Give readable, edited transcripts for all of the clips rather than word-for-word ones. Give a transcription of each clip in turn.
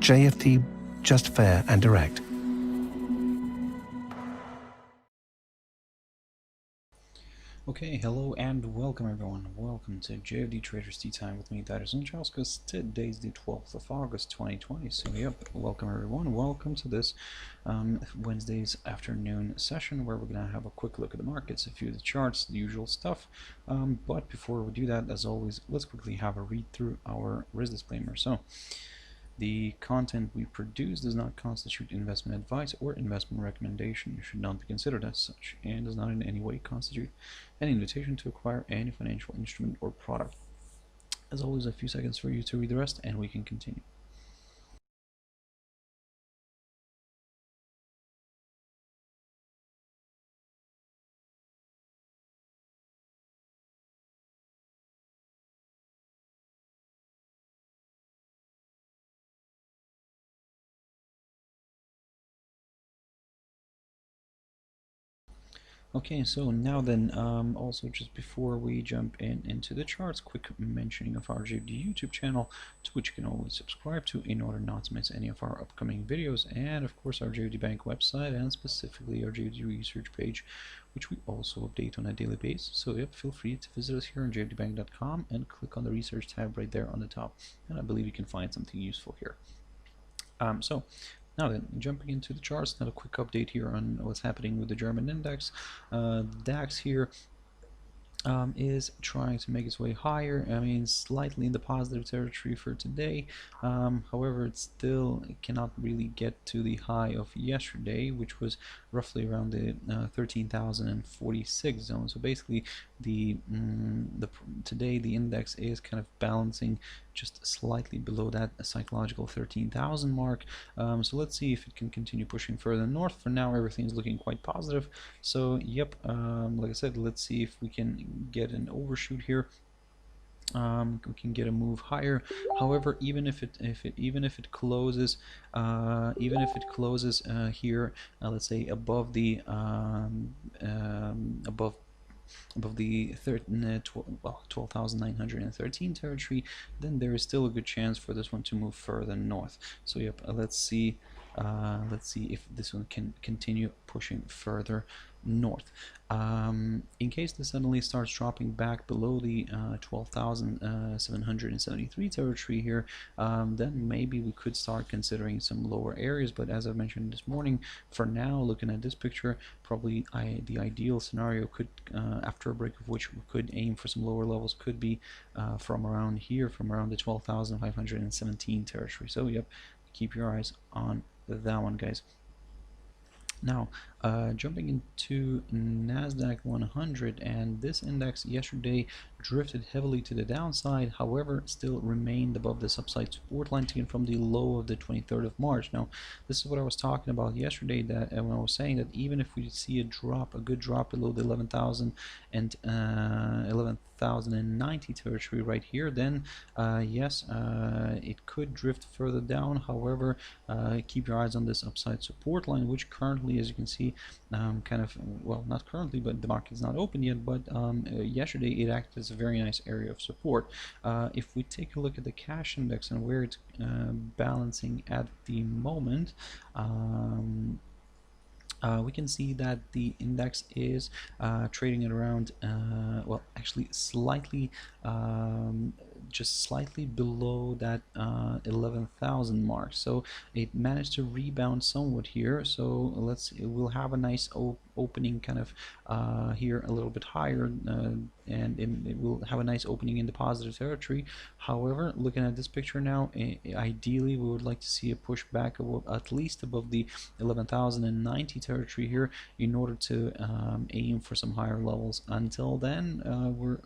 JFD, just fair and direct. Okay, hello and welcome everyone. Welcome to JFD Traders Tea Time with me, Darius Anucauskas. Today's the 12th of August 2020. So yep, welcome everyone. Welcome to this Wednesday's afternoon session where we're going to have a quick look at the markets, a few of the charts, the usual stuff. But before we do that, as always, let's quickly have a read through our risk disclaimer. So the content we produce does not constitute investment advice or investment recommendation. It should not be considered as such and does not in any way constitute an invitation to acquire any financial instrument or product. As always, a few seconds for you to read the rest and we can continue. Okay, so now then, also just before we jump into the charts, quick mentioning of our JFD YouTube channel, to which you can always subscribe to in order not to miss any of our upcoming videos, and of course our JFD Bank website, and specifically our JFD research page, which we also update on a daily basis. So yep, feel free to visit us here on jfdbank.com and click on the research tab right there on the top, and I believe you can find something useful here. So now then, jumping into the charts, now a quick update here on what's happening with the German index. The DAX here is trying to make its way higher. I mean, slightly in the positive territory for today. However, it cannot really get to the high of yesterday, which was roughly around the 13,046 zone. So basically, today the index is kind of balancing just slightly below that psychological 13,000 mark. So let's see if it can continue pushing further north. For now, everything's looking quite positive. So yep, like I said, let's see if we can get an overshoot here. We can get a move higher. However, even if it closes here, let's say above the above the 12,913 territory, then there is still a good chance for this one to move further north. So yep, let's see if this one can continue pushing further north. In case this suddenly starts dropping back below the 12,773 territory here, then maybe we could start considering some lower areas. But as I mentioned this morning, for now, looking at this picture, probably the ideal scenario could, after a break of which we could aim for some lower levels, could be from around here, from around the 12,517 territory. So yep, keep your eyes on that one, guys. Now, jumping into NASDAQ 100, and this index yesterday drifted heavily to the downside, however, still remained above this upside support line taken from the low of the 23rd of March. Now, this is what I was talking about yesterday, that when I was saying that even if we see a good drop below the 11,000 and 11,090 territory right here, then yes, it could drift further down. However, keep your eyes on this upside support line, which currently, as you can see, kind of, well, not currently, but the market is not open yet, but yesterday it acted as a very nice area of support. If we take a look at the cash index and where it's balancing at the moment, we can see that the index is trading at around, well, actually slightly, just slightly below that 11,000 mark. So it managed to rebound somewhat here. So we'll have a nice opening kind of here a little bit higher, and it will have a nice opening in the positive territory. However, looking at this picture now, ideally we would like to see a push back at least above the 11,090 territory here in order to aim for some higher levels. Until then,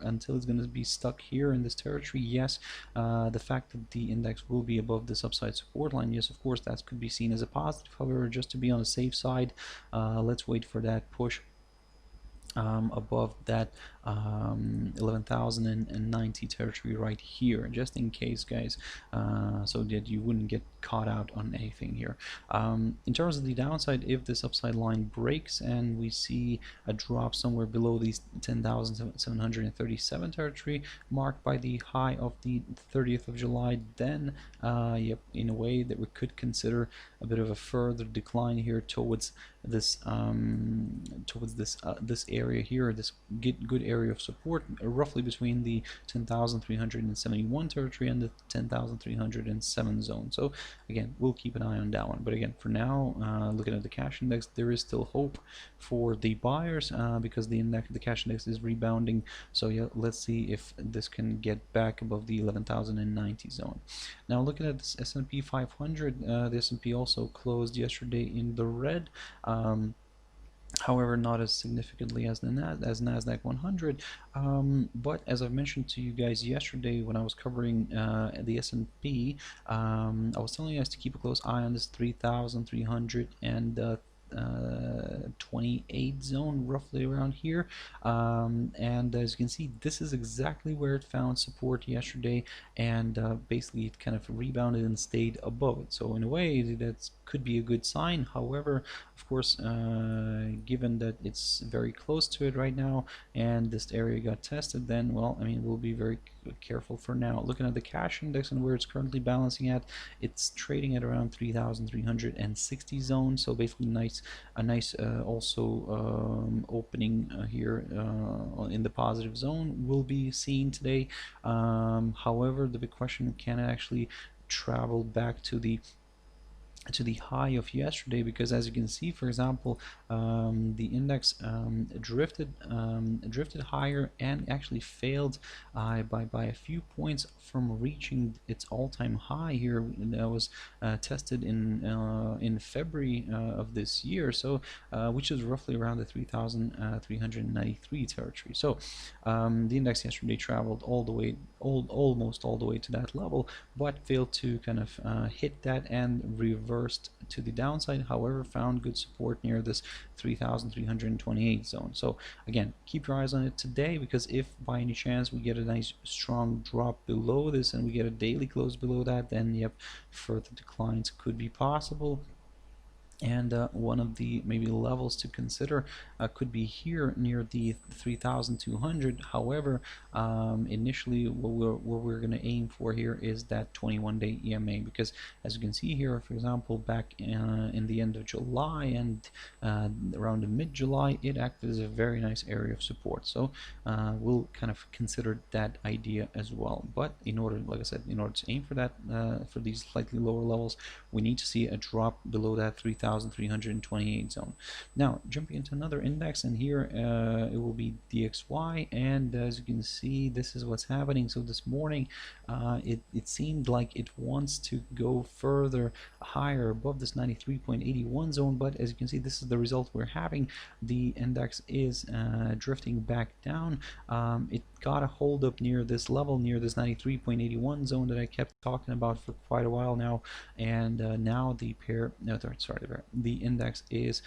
until it's going to be stuck here in this territory, yes, the fact that the index will be above this upside support line, yes, of course, that could be seen as a positive. However, just to be on the safe side, let's wait for that push above that 11,090 territory right here, just in case, guys, so that you wouldn't get caught out on anything here. In terms of the downside, if this upside line breaks and we see a drop somewhere below these 10,737 territory marked by the high of the 30th of July, then yep, in a way that we could consider a bit of a further decline here towards this this area here, this good area of support, roughly between the 10,371 territory and the 10,307 zone. So again, we'll keep an eye on that one. But again, for now, looking at the cash index, there is still hope for the buyers because the cash index is rebounding. So yeah, let's see if this can get back above the 11,090 zone. Now, looking at this S&P 500, the S&P also closed yesterday in the red. However, not as significantly as NASDAQ 100, but as I've mentioned to you guys yesterday when I was covering the S&P, I was telling you guys to keep a close eye on this 3,328 zone, roughly around here, and as you can see, this is exactly where it found support yesterday, and basically it kind of rebounded and stayed above it. So in a way, that could be a good sign. However, of course, given that it's very close to it right now and this area got tested, then, well, I mean, we'll be very careful for now. Looking at the cash index and where it's currently balancing at, it's trading at around 3,360 zone. So basically a nice opening here in the positive zone will be seen today. However, the big question, can it actually travel back to the high of yesterday? Because as you can see, for example, the index drifted higher and actually failed by a few points from reaching its all-time high here that was tested in February of this year, so which is roughly around the 3,393 territory. So the index yesterday traveled almost all the way to that level, but failed to kind of hit that and reversed to the downside. However, found good support near this 3,328 zone. So again, keep your eyes on it today, because if by any chance we get a nice strong drop below this and we get a daily close below that, then yep, further declines could be possible. And one of the maybe levels to consider could be here near the 3,200. However, initially what we're going to aim for here is that 21-day EMA, because as you can see here, for example, back in the end of July and around the mid-July, it acted as a very nice area of support. So we'll kind of consider that idea as well. But in order, like I said, in order to aim for that, for these slightly lower levels, we need to see a drop below that 3,328 zone. Now, jumping into another index, and here it will be DXY, and as you can see, this is what's happening. So this morning it seemed like it wants to go further higher above this 93.81 zone, but as you can see, this is the result we're having. The index is drifting back down. It got a hold up near this level, near this 93.81 zone that I kept talking about for quite a while now, and now the the index is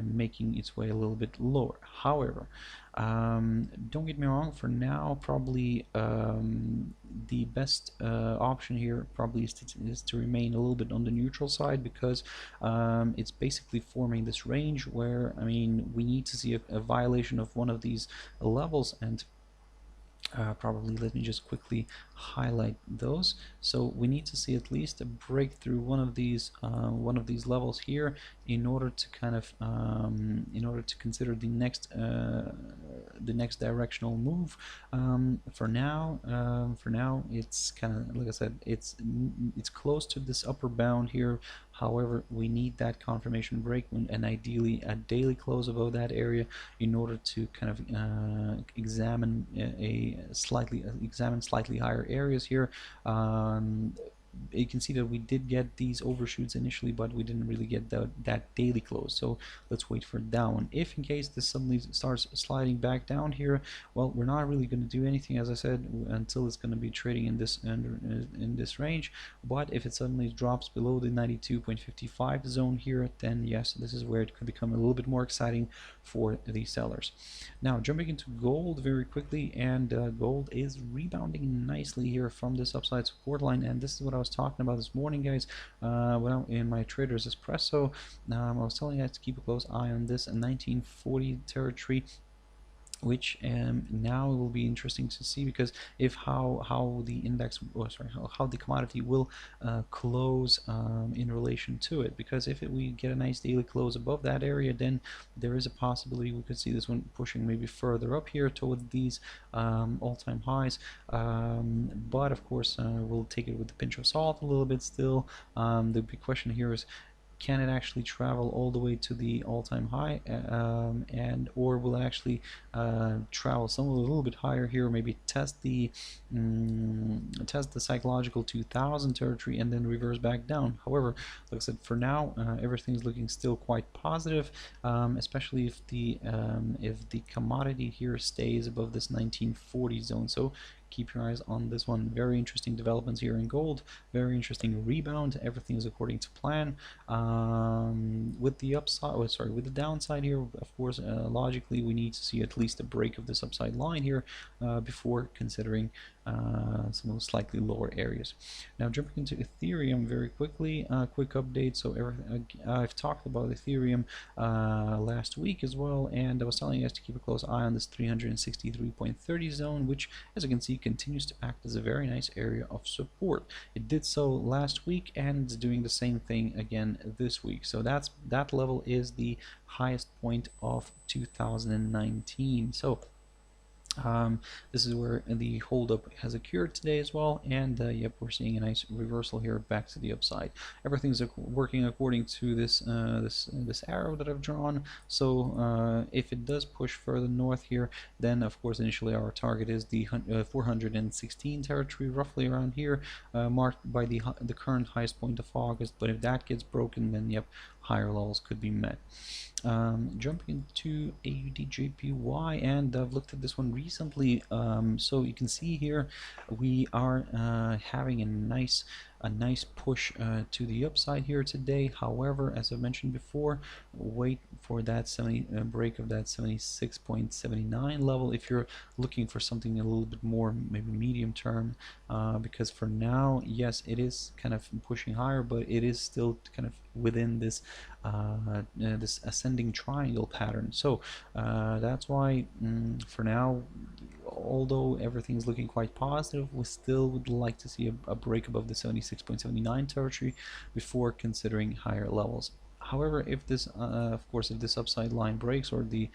making its way a little bit lower. However, don't get me wrong, for now probably the best option here probably is to remain a little bit on the neutral side, because it's basically forming this range where, I mean, we need to see a violation of one of these levels, and probably let me just quickly highlight those. So we need to see at least a breakthrough one of these levels here in order to kind of consider the next directional move. For now it's kind of, like I said, it's close to this upper bound here. However, we need that confirmation break and ideally a daily close above that area in order to kind of examine slightly higher areas here. you can see that we did get these overshoots initially, but we didn't really get that daily close. So let's wait for that one. If in case this suddenly starts sliding back down here, well, we're not really going to do anything, as I said, until it's going to be trading in this range. But if it suddenly drops below the 92.55 zone here, then yes, this is where it could become a little bit more exciting for the sellers. Now jumping into gold very quickly, and gold is rebounding nicely here from this upside support line, and this is what I was talking about this morning, guys. When in my Traders Espresso, I was telling you guys to keep a close eye on this 1940 territory, which now will be interesting to see, because if how the index, how the commodity will close in relation to it, because if we get a nice daily close above that area, then there is a possibility we could see this one pushing maybe further up here towards these all-time highs, but of course we'll take it with a pinch of salt a little bit still. The big question here is, can it actually travel all the way to the all-time high, and or will it actually travel somewhere a little bit higher here, maybe test the psychological 2000 territory and then reverse back down? However, like I said, for now everything's looking still quite positive, especially if the commodity here stays above this 1940 zone. So keep your eyes on this one. Very interesting developments here in gold, very interesting rebound. Everything is according to plan. With the upside, with the downside here, of course, logically we need to see at least a break of this upside line here before considering some of the slightly lower areas. Now jumping into Ethereum very quickly, quick update. So I've talked about Ethereum last week as well, and I was telling you guys to keep a close eye on this 363.30 zone, which, as you can see, continues to act as a very nice area of support. It did so last week and it's doing the same thing again this week. So that level is the highest point of 2019. So this is where the holdup has occurred today as well, and yep, we're seeing a nice reversal here back to the upside. Everything's working according to this this arrow that I've drawn. So if it does push further north here, then of course initially our target is the 416 territory, roughly around here, marked by the current highest point of August. But if that gets broken, then yep, higher levels could be met. Jumping into AUDJPY, and I've looked at this one recently. So you can see here we are having a nice push to the upside here today. However, as I mentioned before, wait for that break of that 76.79 level if you're looking for something a little bit more maybe medium term, because for now, yes, it is kind of pushing higher, but it is still kind of within this this ascending triangle pattern. So that's why for now, although everything is looking quite positive, we still would like to see a break above the 76.79 territory before considering higher levels. However, if this, of course, if this upside line breaks, or the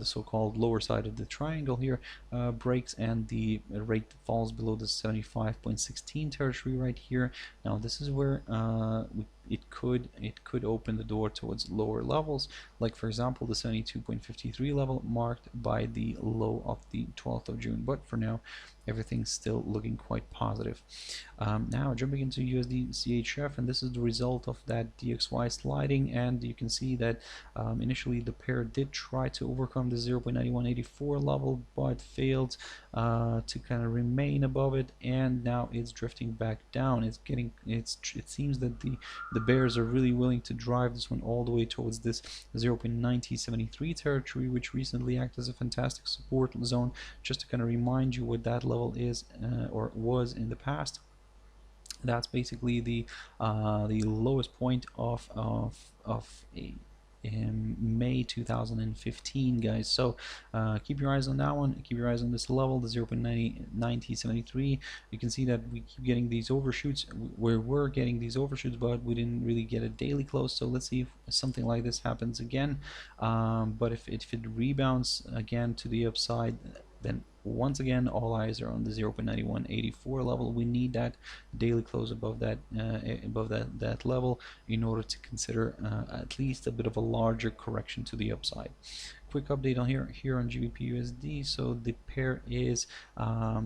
so-called lower side of the triangle here breaks, and the rate falls below the 75.16 territory right here, now this is where it could open the door towards lower levels, like for example the 72.53 level marked by the low of the 12th of June. But for now, everything's still looking quite positive. Now jumping into USDCHF, and this is the result of that DXY sliding, and you can see that initially the pair did try to overcome the 0.9184 level, but failed to kind of remain above it, and now it's drifting back down. It seems that the bears are really willing to drive this one all the way towards this 0.9073 territory, which recently acted as a fantastic support zone. Just to kind of remind you what that level is or was in the past, that's basically the lowest point of in May 2015, guys. So keep your eyes on that one. Keep your eyes on this level, the 0.9073. You can see that we keep getting these overshoots. We're getting these overshoots, but we didn't really get a daily close. So let's see if something like this happens again. But if it rebounds again to the upside, then once again all eyes are on the 0.9184 level. We need that daily close above that level in order to consider at least a bit of a larger correction to the upside. quick update on here on GBPUSD. So the pair is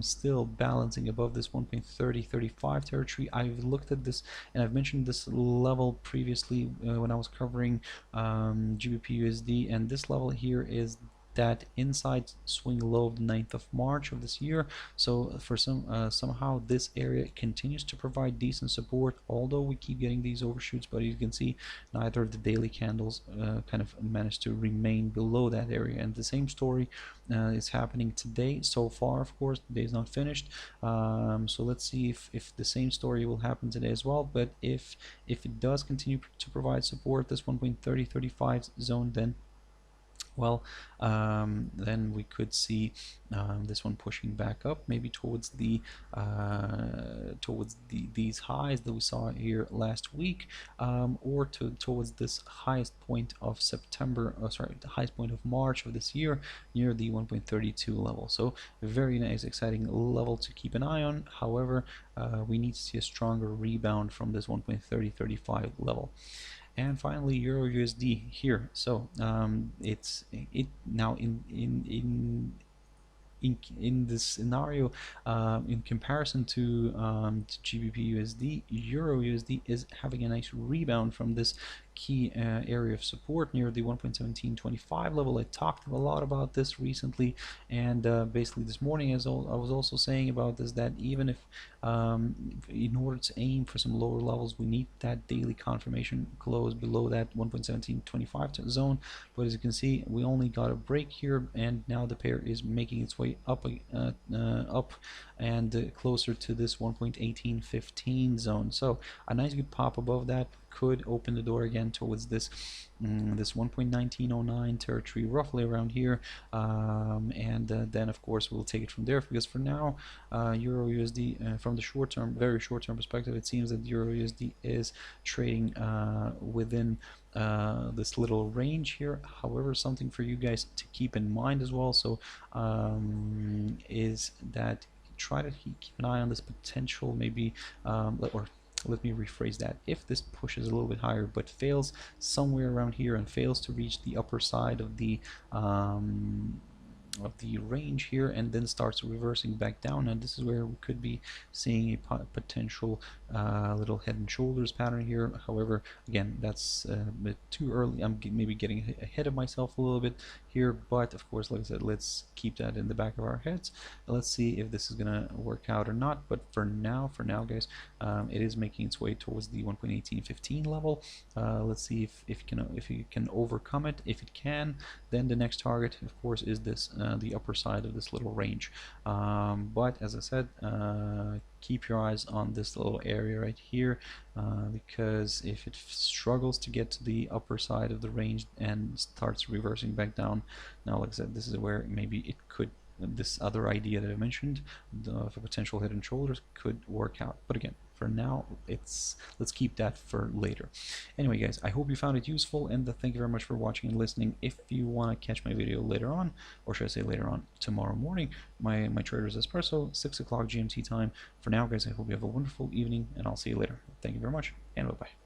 still balancing above this 1.3035 territory. I've looked at this and I've mentioned this level previously when I was covering GBPUSD, and this level here is that inside swing low of the 9th of March of this year. So for somehow this area continues to provide decent support, although we keep getting these overshoots. But you can see neither of the daily candles kind of managed to remain below that area, and the same story is happening today so far. Of course, the day is not finished, so let's see if the same story will happen today as well. But if it does continue to provide support, this 1.3035 zone, then well, then we could see this one pushing back up, maybe towards these highs that we saw here last week, or towards this highest point of September, sorry, the highest point of March of this year, near the 1.32 level. So a very nice, exciting level to keep an eye on. However, we need to see a stronger rebound from this 1.3035 level. And finally, EURUSD here. So it's now in this scenario, in comparison to GBPUSD, EURUSD is having a nice rebound from this key area of support near the 1.1725 level. I talked a lot about this recently, and basically this morning, as I was also saying about this, that even if in order to aim for some lower levels, we need that daily confirmation close below that 1.1725 zone. But as you can see, we only got a break here, and now the pair is making its way up and closer to this 1.1815 zone. So a nice good pop above that could open the door again towards this 1.1909 territory, roughly around here, and then of course we'll take it from there, because for now EURUSD, from the short term, very short term perspective, it seems that EURUSD is trading within this little range here. However, something for you guys to keep in mind as well, so is that try to keep an eye on this potential, maybe or let me rephrase that. If this pushes a little bit higher but fails somewhere around here and fails to reach the upper side of the range here, and then starts reversing back down, and this is where we could be seeing a potential little head and shoulders pattern here. However, again, that's a bit too early. I'm maybe getting ahead of myself a little bit here, but of course, like I said, let's keep that in the back of our heads. Let's see if this is gonna work out or not. But for now guys, it is making its way towards the 1.1815 level. Let's see if you can overcome it. If it can, then the next target, of course, is this the upper side of this little range. But as I said, keep your eyes on this little area right here, because if it struggles to get to the upper side of the range and starts reversing back down, now like I said, this is where maybe it could, this other idea that I mentioned, for potential head and shoulders, could work out. But again, for now, let's keep that for later. Anyway, guys, I hope you found it useful, and thank you very much for watching and listening. If you want to catch my video later on, or should I say later on, tomorrow morning, my Trader's Espresso, 6 o'clock GMT time. For now, guys, I hope you have a wonderful evening, and I'll see you later. Thank you very much, and bye-bye.